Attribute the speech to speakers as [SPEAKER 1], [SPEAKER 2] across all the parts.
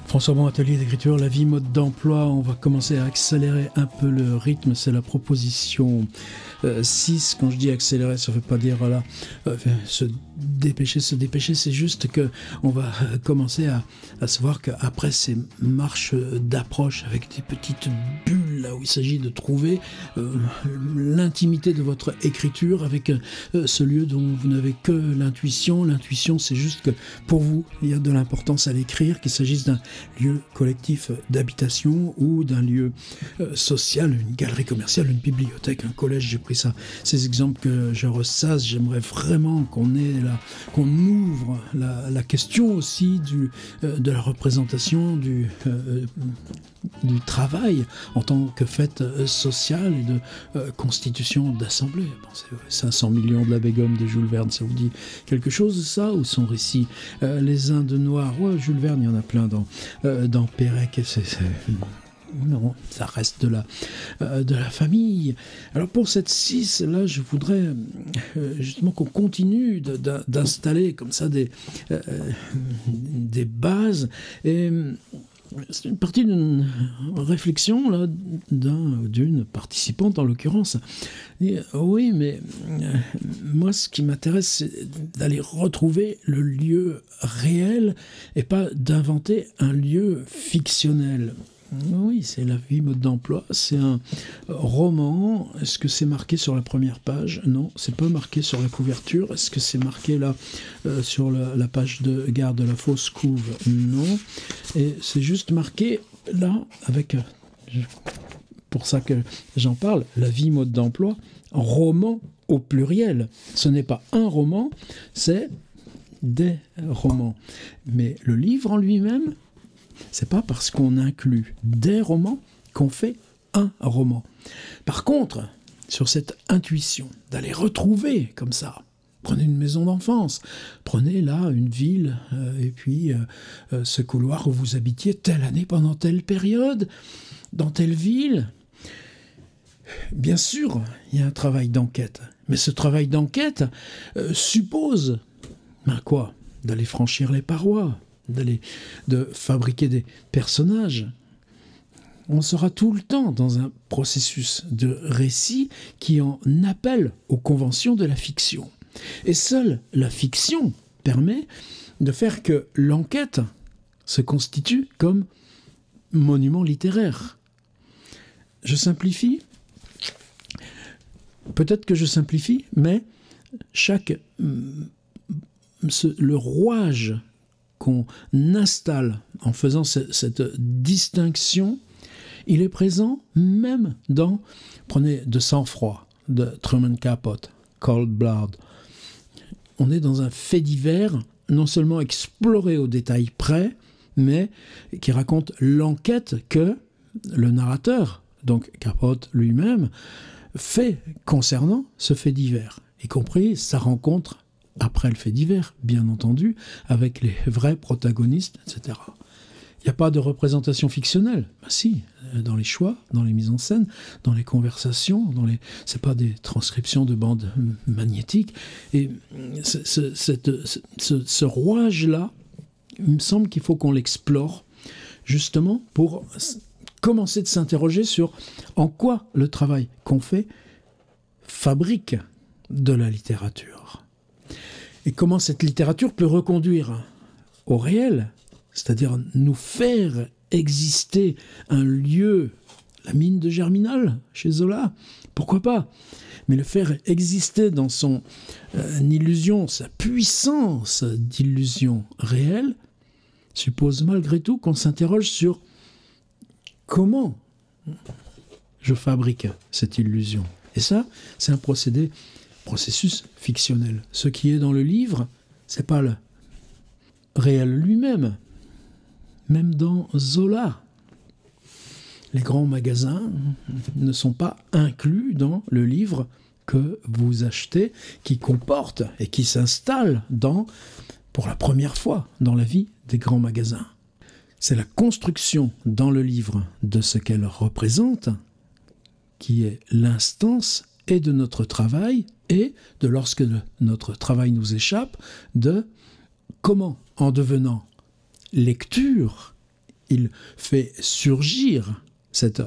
[SPEAKER 1] François Bon, atelier d'écriture, la vie, mode d'emploi. On va commencer à accélérer un peu le rythme. C'est la proposition 6. Quand je dis accélérer, ça ne veut pas dire voilà, se dépêcher. C'est juste qu'on va commencer à se voir qu'après ces marches d'approche avec des petites bulles, là où il s'agit de trouver l'intimité de votre écriture avec ce lieu dont vous n'avez que l'intuition. L'intuition, c'est juste que pour vous, il y a de l'importance à l'écrire, qu'il s'agisse d'un lieu collectif d'habitation ou d'un lieu social, une galerie commerciale, une bibliothèque, un collège. J'ai pris ces exemples que je ressasse. J'aimerais vraiment qu'on ouvre la question aussi de la représentation du travail en tant que fait social et de constitution d'assemblée. Bon, c'est 500 millions de l'abbé Gomme de Jules Verne, ça vous dit quelque chose, ça, ou son récit Les Indes Noirs? Jules Verne, il y en a plein dans Pérec. Non, ça reste de la famille. Alors pour cette 6, là, je voudrais justement qu'on continue d'installer comme ça des bases. Et c'est une partie d'une réflexion là, d'une participante en l'occurrence. Oui, mais moi ce qui m'intéresse, c'est d'aller retrouver le lieu réel et pas d'inventer un lieu fictionnel. Oui, c'est la vie, mode d'emploi. C'est un roman. Est-ce que c'est marqué sur la première page? Non, c'est pas marqué sur la couverture. Est-ce que c'est marqué là sur la page de Gare de la Fausse Couve? Non. Et c'est juste marqué là avec, pour ça que j'en parle, la vie, mode d'emploi, roman au pluriel. Ce n'est pas un roman, c'est des romans. Mais le livre en lui-même, c'est pas parce qu'on inclut des romans qu'on fait un roman. Par contre, sur cette intuition d'aller retrouver comme ça, prenez une maison d'enfance, prenez là une ville, et puis ce couloir où vous habitiez telle année pendant telle période, dans telle ville. Bien sûr, il y a un travail d'enquête, mais ce travail d'enquête suppose, quoi? D'aller franchir les parois, de fabriquer des personnages. On sera tout le temps dans un processus de récit qui en appelle aux conventions de la fiction. Et seule la fiction permet de faire que l'enquête se constitue comme monument littéraire. Je simplifie. Peut-être que je simplifie, mais le rouage qu'on installe en faisant cette distinction, il est présent même dans, prenez De sang-froid, de Truman Capote, Cold Blood. On est dans un fait divers, non seulement exploré au détail près, mais qui raconte l'enquête que le narrateur, donc Capote lui-même, fait concernant ce fait divers, y compris sa rencontre après le fait divers, bien entendu, avec les vrais protagonistes, etc. Il n'y a pas de représentation fictionnelle. Ben si, dans les choix, dans les mises en scène, dans les conversations, c'est pas des transcriptions de bandes magnétiques. Et ce rouage-là, il me semble qu'il faut qu'on l'explore, justement, pour commencer de s'interroger sur en quoi le travail qu'on fait fabrique de la littérature. Et comment cette littérature peut reconduire au réel, c'est-à-dire nous faire exister un lieu, la mine de Germinal, chez Zola, pourquoi pas? Mais le faire exister dans son illusion, sa puissance d'illusion réelle, suppose malgré tout qu'on s'interroge sur comment je fabrique cette illusion. Et ça, c'est un processus fictionnel. Ce qui est dans le livre, c'est pas le réel lui-même. Même dans Zola, les grands magasins ne sont pas inclus dans le livre que vous achetez, qui comporte et qui s'installe pour la première fois dans la vie des grands magasins. C'est la construction dans le livre de ce qu'elle représente qui est l'instance et de notre travail et de lorsque notre travail nous échappe, de comment, en devenant lecture, il fait surgir cette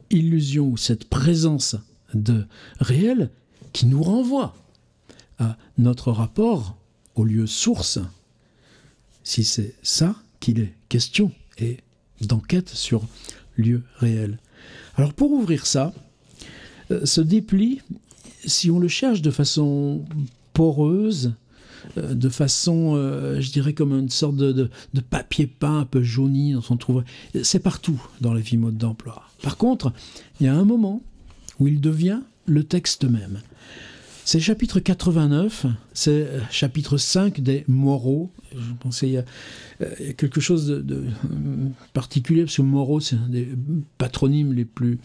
[SPEAKER 1] illusion ou cette présence de réel qui nous renvoie à notre rapport au lieu source, si c'est ça qu'il est question, et d'enquête sur lieu réel. Alors pour ouvrir ça, se déplie, si on le cherche de façon poreuse, de façon, je dirais, comme une sorte de papier peint un peu jauni dont on trouve. C'est partout dans la vie mode d'emploi. Par contre, il y a un moment où il devient le texte même. C'est le chapitre 89, c'est chapitre 5 des Moraux. Je pensais il y a quelque chose de particulier, parce que Moreau, c'est un des patronymes les plus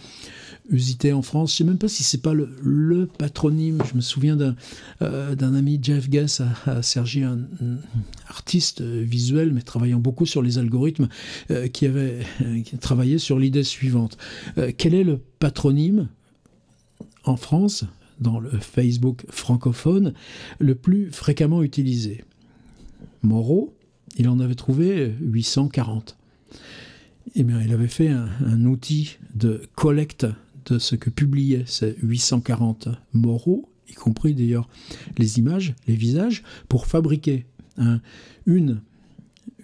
[SPEAKER 1] usités en France. Je ne sais même pas si c'est pas le patronyme. Je me souviin d'un ami, Jeff Guess, à Cergy, un artiste visuel, mais travaillant beaucoup sur les algorithmes, qui travaillé sur l'idée suivante. Quel est le patronyme en France, dans le Facebook francophone, le plus fréquemment utilisé? Moreau, il en avait trouvé 840. Eh bien, il avait fait un outil de collecte de ce que publiaient ces 840 Moreau, y compris d'ailleurs les images, les visages, pour fabriquer une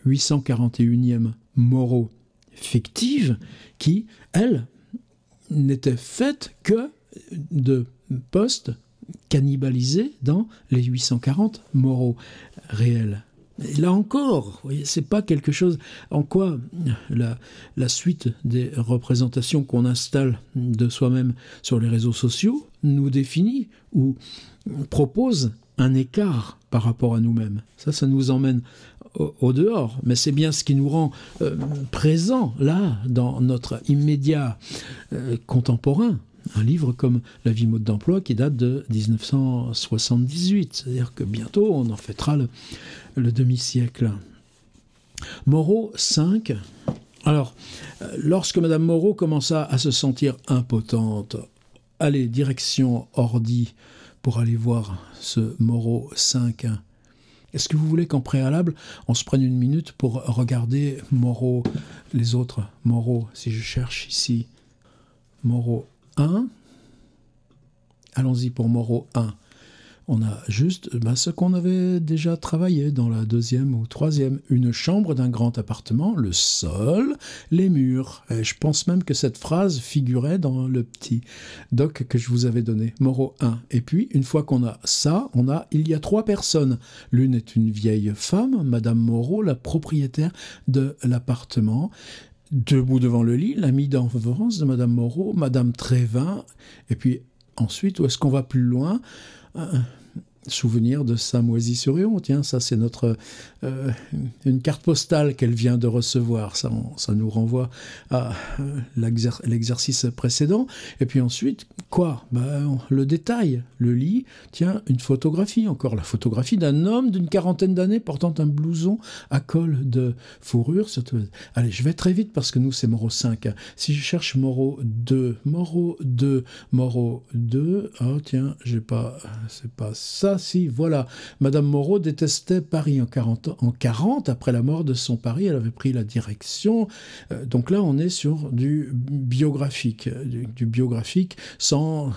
[SPEAKER 1] 841e Moreau fictive qui, elle, n'était faite que de postes cannibalisés dans les 840 Moreau réels. Et là encore, vous voyez, c'est pas quelque chose en quoi la suite des représentations qu'on installe de soi-même sur les réseaux sociaux nous définit ou propose un écart par rapport à nous-mêmes. Ça nous emmène au dehors, mais c'est bien ce qui nous rend présents là, dans notre immédiat contemporain. Un livre comme La vie mode d'emploi qui date de 1978. C'est-à-dire que bientôt, on en fêtera le demi-siècle. Moreau 5. Alors, lorsque Madame Moreau commença à se sentir impotente, allez, direction ordi pour aller voir ce Moreau 5. Est-ce que vous voulez qu'en préalable, on se prenne une minute pour regarder Moreau, les autres Moreau, si je cherche ici, Moreau 1. Allons-y pour Moreau 1. On a juste ce qu'on avait déjà travaillé dans la deuxième ou troisième. Une chambre d'un grand appartement, le sol, les murs. Et je pense même que cette phrase figurait dans le petit doc que je vous avais donné. Moreau 1. Et puis, une fois qu'on a ça, il y a 3 personnes. L'une est une vieille femme, Madame Moreau, la propriétaire de l'appartement. Debout devant le lit, l'amie d'enfance de Madame Moreau, Madame Trévin, et puis ensuite, où est-ce qu'on va plus loin? Souvenir de Samoisy-sur-Yon. Tiens, ça c'est une carte postale qu'elle vient de recevoir. Ça nous renvoie à l'exercice précédent. Et puis ensuite, quoi? Le détail, le lit, tiens, une photographie, encore la photographie d'un homme d'une 40aine d'années portant un blouson à col de fourrure. Allez, je vais très vite parce que nous c'est Moreau 5. Si je cherche Moreau 2, oh tiens, c'est pas ça. Si, voilà. Madame Moreau détestait Paris en 40. Après la mort de son mari, elle avait pris la direction. Donc là, on est sur du biographique. Du biographique sans...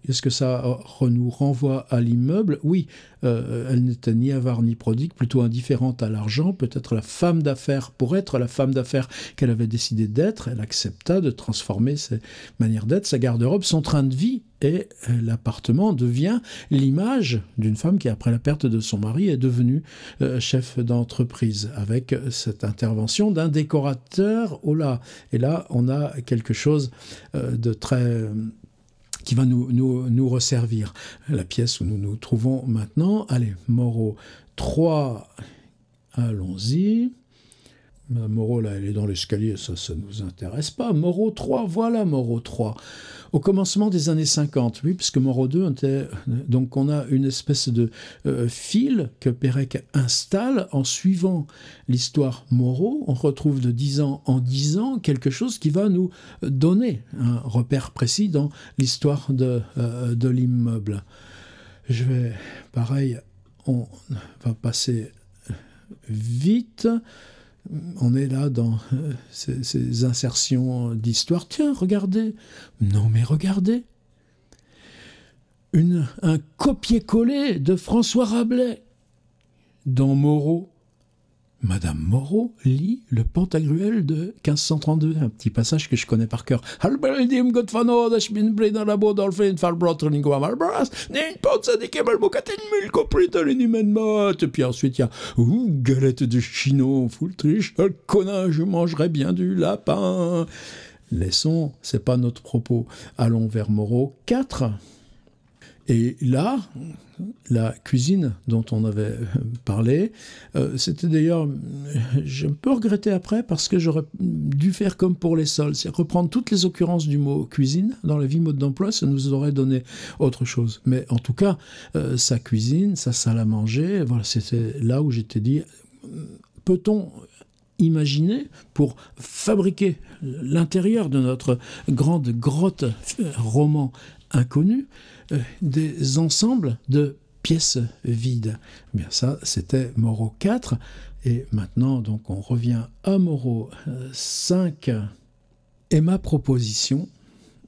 [SPEAKER 1] Est-ce que ça nous renvoie à l'immeuble? Oui. Elle n'était ni avare ni prodigue, plutôt indifférente à l'argent. Peut-être la femme d'affaires, pour être la femme d'affaires qu'elle avait décidé d'être, elle accepta de transformer ses manières d'être, sa garde-robe, son train de vie. Et l'appartement devient l'image d'une femme qui, après la perte de son mari, est devenue chef d'entreprise, avec cette intervention d'un décorateur. Oh là! Et là, on a quelque chose de très... qui va nous resservir. La pièce où nous nous trouvons maintenant. Allez, Moreau 3, allons-y. Madame Moreau, là, elle est dans l'escalier, ça ne nous intéresse pas. Moreau 3, voilà Moreau 3. Au commencement des années 50, oui, puisque Moreau 2 était... Donc on a une espèce de fil que Pérec installe en suivant l'histoire Moreau. On retrouve de 10 ans en 10 ans quelque chose qui va nous donner un repère précis dans l'histoire de l'immeuble. Je vais... Pareil, on va passer vite... On est là dans ces insertions d'histoire. Tiens, regardez. Non, mais regardez. Un copier-coller de François Rabelais dans Moreau. Madame Moreau lit le Pantagruel de 1532, un petit passage que je connais par cœur. Puis ensuite il y a galette de chinon, full triche, connard, je mangerai bien du lapin. Laissons, c'est pas notre propos. Allons vers Moreau 4. Et là, la cuisine dont on avait parlé, c'était d'ailleurs, j'ai un peu regretté après parce que j'aurais dû faire comme pour les sols, c'est reprendre toutes les occurrences du mot cuisine dans la vie mode d'emploi, ça nous aurait donné autre chose. Mais en tout cas, sa cuisine, sa salle à manger, voilà, c'était là où j'étais dit, peut-on imaginer pour fabriquer l'intérieur de notre grande grotte roman inconnu, des ensembles de pièces vides. Bien ça, c'était Moreau 4. Et maintenant, donc, on revient à Moreau 5. Et ma proposition,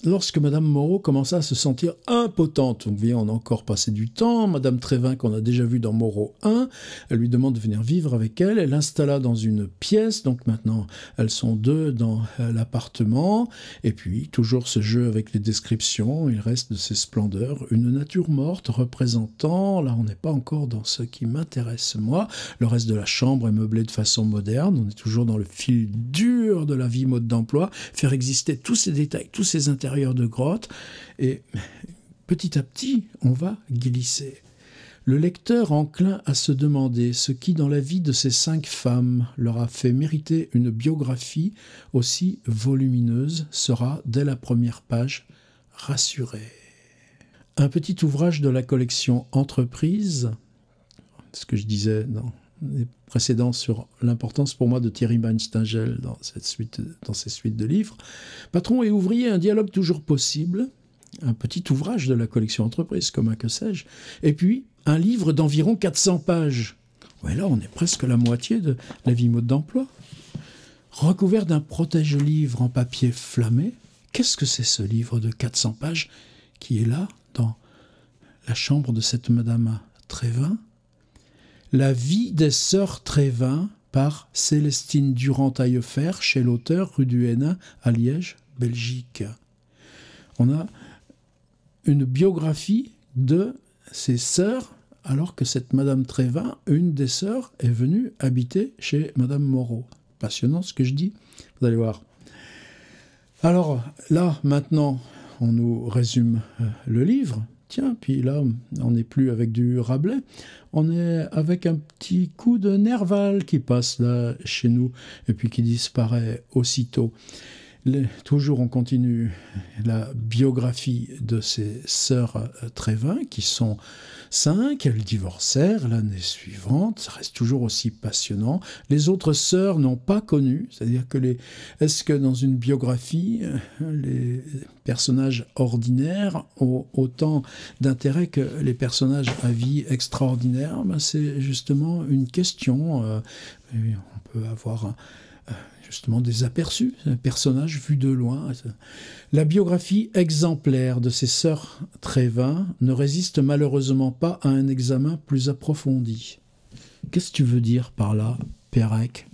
[SPEAKER 1] lorsque Madame Moreau commença à se sentir impotente, vous voyez, on a encore passé du temps, Madame Trévin, qu'on a déjà vu dans Moreau 1, elle lui demande de venir vivre avec elle, elle l'installa dans une pièce, donc maintenant elles sont deux dans l'appartement, et puis toujours ce jeu avec les descriptions, il reste de ces splendeurs, une nature morte représentant, là on n'est pas encore dans ce qui m'intéresse moi, le reste de la chambre est meublé de façon moderne, on est toujours dans le fil dur de la vie mode d'emploi, faire exister tous ces détails, tous ces intérieurs de grotte, et petit à petit, on va glisser. Le lecteur enclin à se demander ce qui, dans la vie de ces 5 femmes, leur a fait mériter une biographie aussi volumineuse, sera, dès la première page, rassuré. Un petit ouvrage de la collection Entreprise, ce que je disais dans les précédents sur l'importance pour moi de Thierry Meinstingel dans ces suites de livres. Patron et ouvrier, un dialogue toujours possible, un petit ouvrage de la collection Entreprise, comme un que sais-je, et puis un livre d'environ 400 pages. Ouais, là, on est presque la moitié de la vie mode d'emploi. Recouvert d'un protège-livre en papier flammé, qu'est-ce que c'est ce livre de 400 pages qui est là, dans la chambre de cette Madame Trévin ? La vie des sœurs Trévin par Célestine Durand-Taillefer chez l'auteur rue du Hénin à Liège, Belgique. On a une biographie de ces sœurs alors que cette Madame Trévin, une des sœurs, est venue habiter chez Madame Moreau. Passionnant ce que je dis, vous allez voir. Alors là, maintenant, on nous résume le livre. Tiens, puis là, on n'est plus avec du Rabelais, on est avec un petit coup de Nerval qui passe là chez nous et puis qui disparaît aussitôt. Toujours on continue la biographie de ces sœurs Trévin qui sont 5, elles divorcèrent l'année suivante, ça reste toujours aussi passionnant. Les autres sœurs n'ont pas connu, c'est-à-dire que est-ce que dans une biographie, les personnages ordinaires ont autant d'intérêt que les personnages à vie extraordinaire? C'est justement une question. On peut avoir justement des aperçus, un personnage vu de loin. La biographie exemplaire de ces sœurs Trévin ne résiste malheureusement pas à un examen plus approfondi. Qu'est-ce que tu veux dire par là, Pérec ?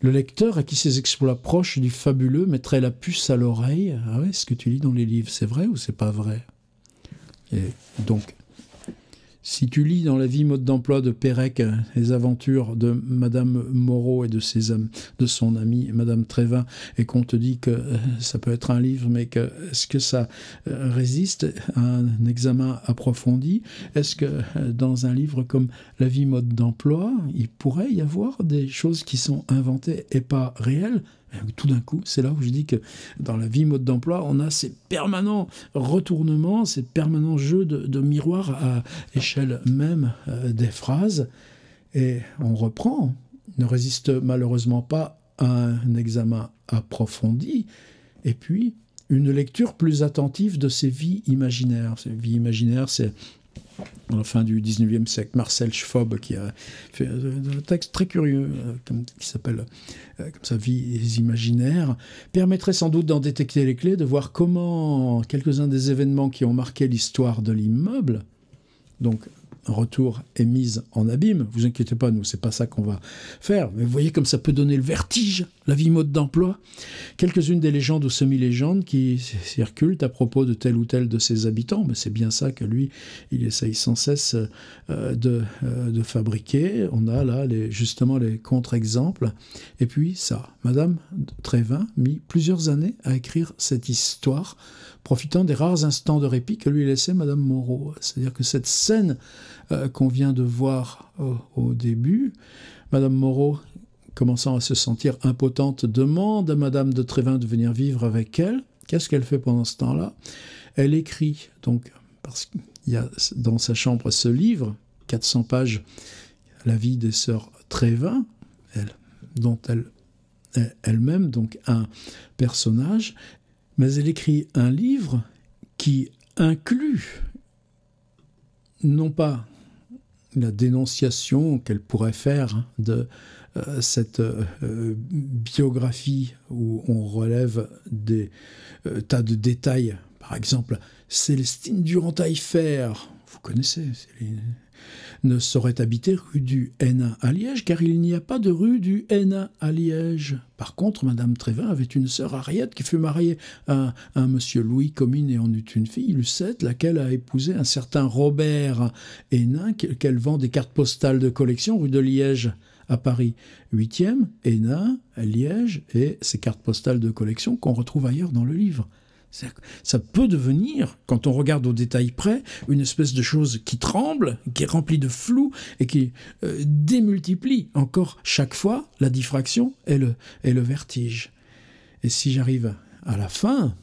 [SPEAKER 1] Le lecteur à qui ces exploits proches du fabuleux mettrait la puce à l'oreille. Ah ouais, ce que tu lis dans les livres, c'est vrai ou c'est pas vrai ? Et donc, si tu lis dans la vie mode d'emploi de Pérec les aventures de Madame Moreau et de son amie Madame Trévin, et qu'on te dit que ça peut être un livre, mais est-ce que ça résiste à un examen approfondi? Est-ce que dans un livre comme La vie mode d'emploi, il pourrait y avoir des choses qui sont inventées et pas réelles? Tout d'un coup, c'est là où je dis que dans la vie mode d'emploi, on a ces permanents retournements, ces permanents jeux de miroirs à échelle même des phrases. Et on reprend, ne résiste malheureusement pas à un examen approfondi. Et puis, une lecture plus attentive de ces vies imaginaires. Ces vies imaginaires, c'est à la fin du 19e siècle, Marcel Schwob, qui a fait un texte très curieux qui s'appelle comme ça, Vies imaginaires, permettrait sans doute d'en détecter les clés, de voir comment quelques-uns des événements qui ont marqué l'histoire de l'immeuble, donc un retour est mise en abîme. Vous inquiétez pas, nous, c'est pas ça qu'on va faire. Mais vous voyez comme ça peut donner le vertige, la vie mode d'emploi. Quelques-unes des légendes ou semi-légendes qui circulent à propos de tel ou tel de ses habitants. Mais c'est bien ça que lui, il essaye sans cesse de fabriquer. On a là justement les contre-exemples. Et puis ça, Madame Trévin mit plusieurs années à écrire cette histoire, profitant des rares instants de répit que lui laissait Madame Moreau. C'est-à-dire que cette scène qu'on vient de voir au début, Madame Moreau, commençant à se sentir impotente, demande à Madame de Trévin de venir vivre avec elle. Qu'est-ce qu'elle fait pendant ce temps-là? Elle écrit, donc, parce qu'il y a dans sa chambre ce livre, 400 pages, La vie des sœurs Trévin, dont elle-même, donc un personnage, mais elle écrit un livre qui inclut non pas la dénonciation qu'elle pourrait faire de cette biographie où on relève des tas de détails. Par exemple, Célestine Durand-Taillefer, vous connaissez, ne saurait habiter rue du Hainaut à Liège, car il n'y a pas de rue du Hainaut à Liège. Par contre, Madame Trévin avait une sœur Ariette qui fut mariée à un monsieur Louis Comines et en eut une fille, Lucette, laquelle a épousé un certain Robert Hénin, qu'elle vend des cartes postales de collection rue de Liège à Paris 8e, Hénin, Liège, et ces cartes postales de collection qu'on retrouve ailleurs dans le livre. Ça peut devenir, quand on regarde au détail près, une espèce de chose qui tremble, qui est remplie de flou et qui démultiplie encore chaque fois la diffraction et le vertige. Et si j'arrive à la fin,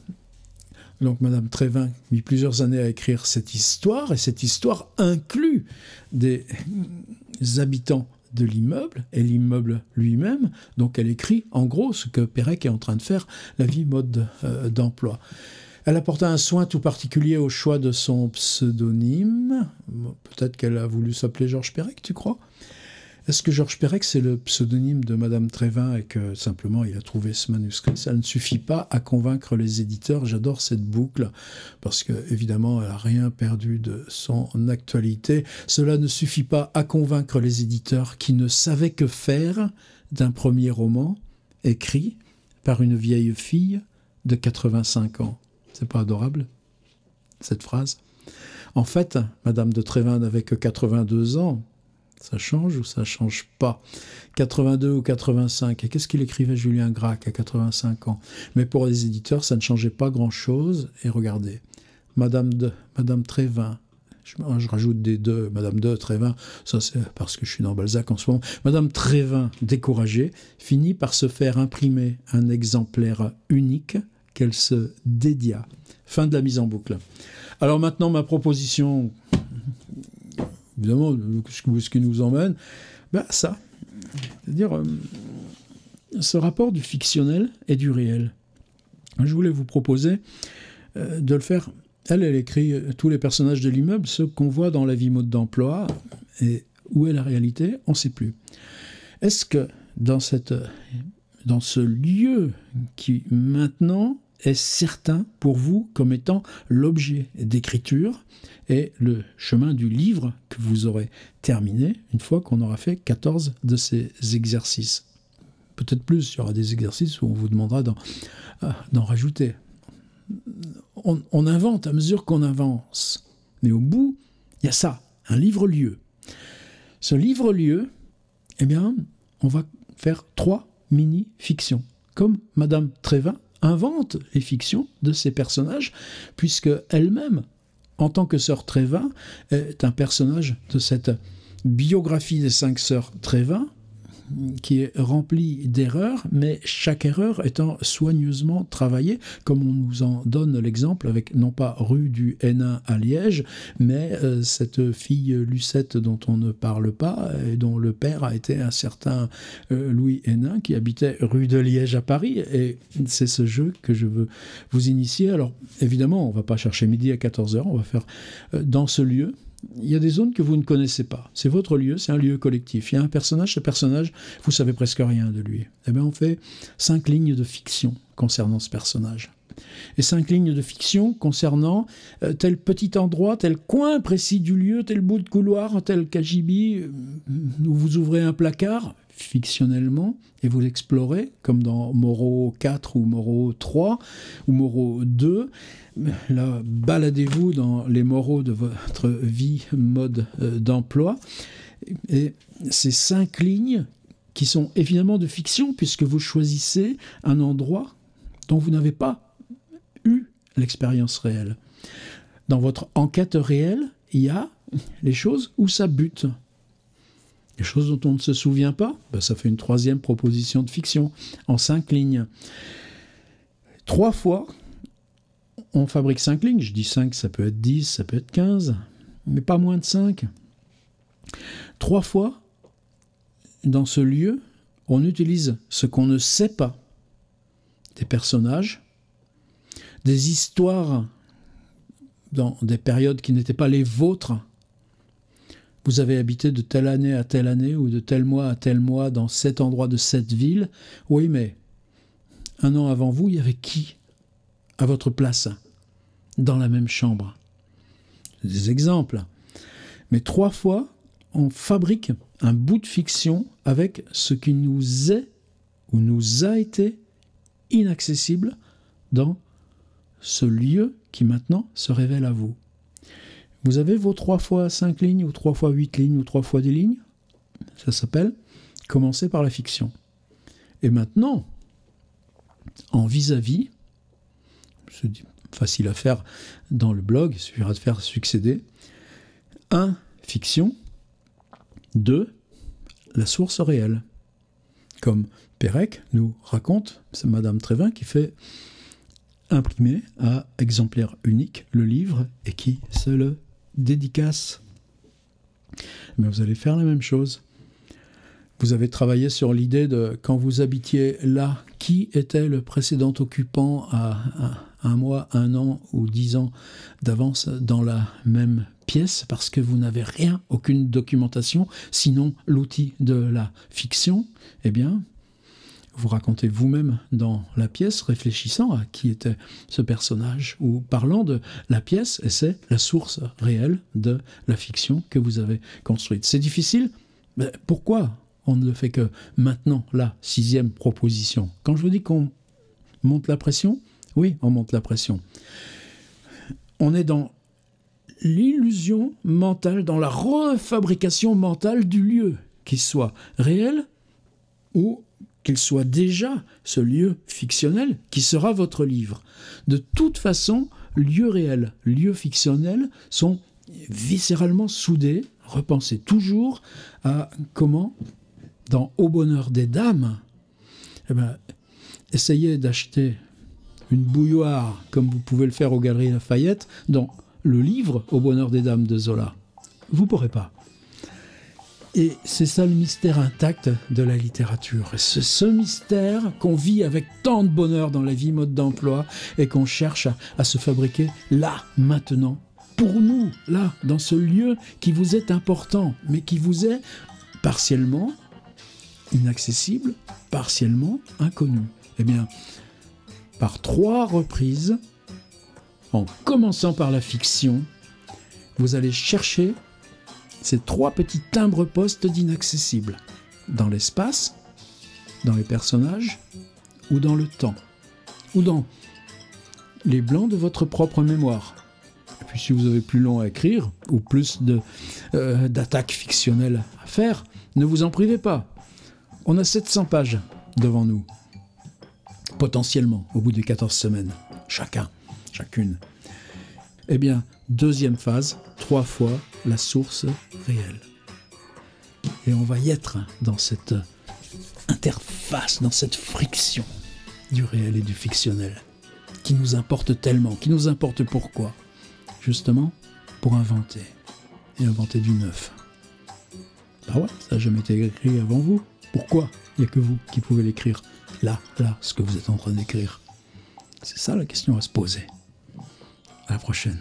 [SPEAKER 1] donc Madame Trévin mit plusieurs années à écrire cette histoire, et cette histoire inclut des habitants de l'immeuble et l'immeuble lui-même. Donc elle écrit en gros ce que Pérec est en train de faire, la vie mode d'emploi. Elle apporta un soin tout particulier au choix de son pseudonyme. Peut-être qu'elle a voulu s'appeler Georges Pérec, tu crois? Est-ce que Georges Pérec, c'est le pseudonyme de Madame Trévin et que simplement il a trouvé ce manuscrit? Ça ne suffit pas à convaincre les éditeurs. J'adore cette boucle parce que évidemment elle n'a rien perdu de son actualité. Cela ne suffit pas à convaincre les éditeurs qui ne savaient que faire d'un premier roman écrit par une vieille fille de 85 ans. C'est pas adorable, cette phrase? En fait, Madame de Trévin n'avait que 82 ans. Ça change ou ça change pas? 82 ou 85. Et qu'est-ce qu'il écrivait Julien Gracq à 85 ans? Mais pour les éditeurs, ça ne changeait pas grand-chose. Et regardez, Madame Trévin, je rajoute des deux, Madame de Trévin, ça c'est parce que je suis dans Balzac en ce moment. Madame Trévin, découragée, finit par se faire imprimer un exemplaire unique qu'elle se dédia. Fin de la mise en boucle. Alors maintenant, ma proposition... Évidemment, où est-ce qui nous emmène? Ça. C'est-à-dire ce rapport du fictionnel et du réel. Je voulais vous proposer de le faire. Elle écrit tous les personnages de l'immeuble, ceux qu'on voit dans la vie mode d'emploi. Et où est la réalité? On ne sait plus. Est-ce que dans ce lieu qui maintenant est certain pour vous comme étant l'objet d'écriture et le chemin du livre que vous aurez terminé une fois qu'on aura fait 14 de ces exercices? Peut-être plus, il y aura des exercices où on vous demandera d'en rajouter. On invente à mesure qu'on avance. Mais au bout, il y a ça, un livre-lieu. Ce livre-lieu, eh bien, on va faire 3 mini-fictions, comme Madame Trévin invente les fictions de ses personnages, puisque elle-même, en tant que sœur Trévin, est un personnage de cette biographie des 5 sœurs Trévin, qui est remplie d'erreurs, mais chaque erreur étant soigneusement travaillée, comme on nous en donne l'exemple avec non pas rue du Hainaut à Liège, mais cette fille Lucette dont on ne parle pas et dont le père a été un certain Louis Hénin qui habitait rue de Liège à Paris, et c'est ce jeu que je veux vous initier. Alors évidemment, on ne va pas chercher midi à 14h, on va faire dans ce lieu il y a des zones que vous ne connaissez pas. C'est votre lieu, c'est un lieu collectif. Il y a un personnage, ce personnage, vous savez presque rien de lui. Eh bien, on fait 5 lignes de fiction concernant ce personnage. Et 5 lignes de fiction concernant tel petit endroit, tel coin précis du lieu, tel bout de couloir, tel cagibi, où vous ouvrez un placard, fictionnellement, et vous l'explorez, comme dans Moreau 4 ou Moreau 3 ou Moreau 2. Là, baladez-vous dans les moraux de votre vie, mode d'emploi. Et ces 5 lignes, qui sont évidemment de fiction, puisque vous choisissez un endroit dont vous n'avez pas eu l'expérience réelle. Dans votre enquête réelle, il y a les choses où ça bute. Les choses dont on ne se souvient pas, ben ça fait une 3e proposition de fiction, en 5 lignes. 3 fois, on fabrique 5 lignes. Je dis 5, ça peut être 10, ça peut être 15, mais pas moins de 5. 3 fois, dans ce lieu, on utilise ce qu'on ne sait pas des personnages, des histoires dans des périodes qui n'étaient pas les vôtres. Vous avez habité de telle année à telle année ou de tel mois à tel mois dans cet endroit de cette ville. Oui, mais un an avant vous, il y avait qui à votre place dans la même chambre? Des exemples. Mais 3 fois, on fabrique un bout de fiction avec ce qui nous est ou nous a été inaccessible dans ce lieu qui maintenant se révèle à vous. Vous avez vos 3 fois 5 lignes, ou 3 fois 8 lignes, ou 3 fois 10 lignes. Ça s'appelle « Commencer par la fiction ». Et maintenant, en vis-à-vis, c'est facile à faire dans le blog, il suffira de faire succéder. 1. Fiction. 2. La source réelle. Comme Pérec nous raconte, c'est Madame Trévin qui fait imprimer à exemplaire unique le livre et qui se le dédicace. Mais vous allez faire la même chose. Vous avez travaillé sur l'idée de, quand vous habitiez là, qui était le précédent occupant à 1 mois, 1 an ou 10 ans d'avance dans la même pièce, parce que vous n'avez rien, aucune documentation, sinon l'outil de la fiction. Eh bien, vous racontez vous-même dans la pièce, réfléchissant à qui était ce personnage, ou parlant de la pièce, et c'est la source réelle de la fiction que vous avez construite. C'est difficile, mais pourquoi on ne le fait que maintenant, la 6e proposition? Quand je vous dis qu'on monte la pression, oui, on monte la pression. On est dans l'illusion mentale, dans la refabrication mentale du lieu, qu'il soit réel ou qu'il soit déjà ce lieu fictionnel qui sera votre livre. De toute façon, lieu réel, lieu fictionnel sont viscéralement soudés. Repensez toujours à comment, dans Au bonheur des dames, essayez d'acheter une bouilloire, comme vous pouvez le faire aux Galeries Lafayette, dans le livre Au bonheur des dames de Zola. Vous ne pourrez pas. Et c'est ça le mystère intact de la littérature. Et c'est ce mystère qu'on vit avec tant de bonheur dans la vie, mode d'emploi, et qu'on cherche à se fabriquer là, maintenant, pour nous, là, dans ce lieu qui vous est important, mais qui vous est partiellement inaccessible, partiellement inconnu. Eh bien, par 3 reprises, en commençant par la fiction, vous allez chercher ces 3 petits timbres-postes d'inaccessible, dans l'espace, dans les personnages, ou dans le temps, ou dans les blancs de votre propre mémoire. Et puis si vous avez plus long à écrire, ou plus d'attaques fictionnelles à faire, ne vous en privez pas. On a 700 pages devant nous, potentiellement, au bout des 14 semaines, chacune. Eh bien, 2e phase, 3 fois la source réelle. Et on va y être dans cette interface, dans cette friction du réel et du fictionnel, qui nous importe tellement, qui nous importe pourquoi? Justement, pour inventer, et inventer du neuf. Bah ouais, ça n'a jamais été écrit avant vous. Pourquoi il n'y a que vous qui pouvez l'écrire là, ce que vous êtes en train d'écrire? C'est ça la question à se poser. À la prochaine.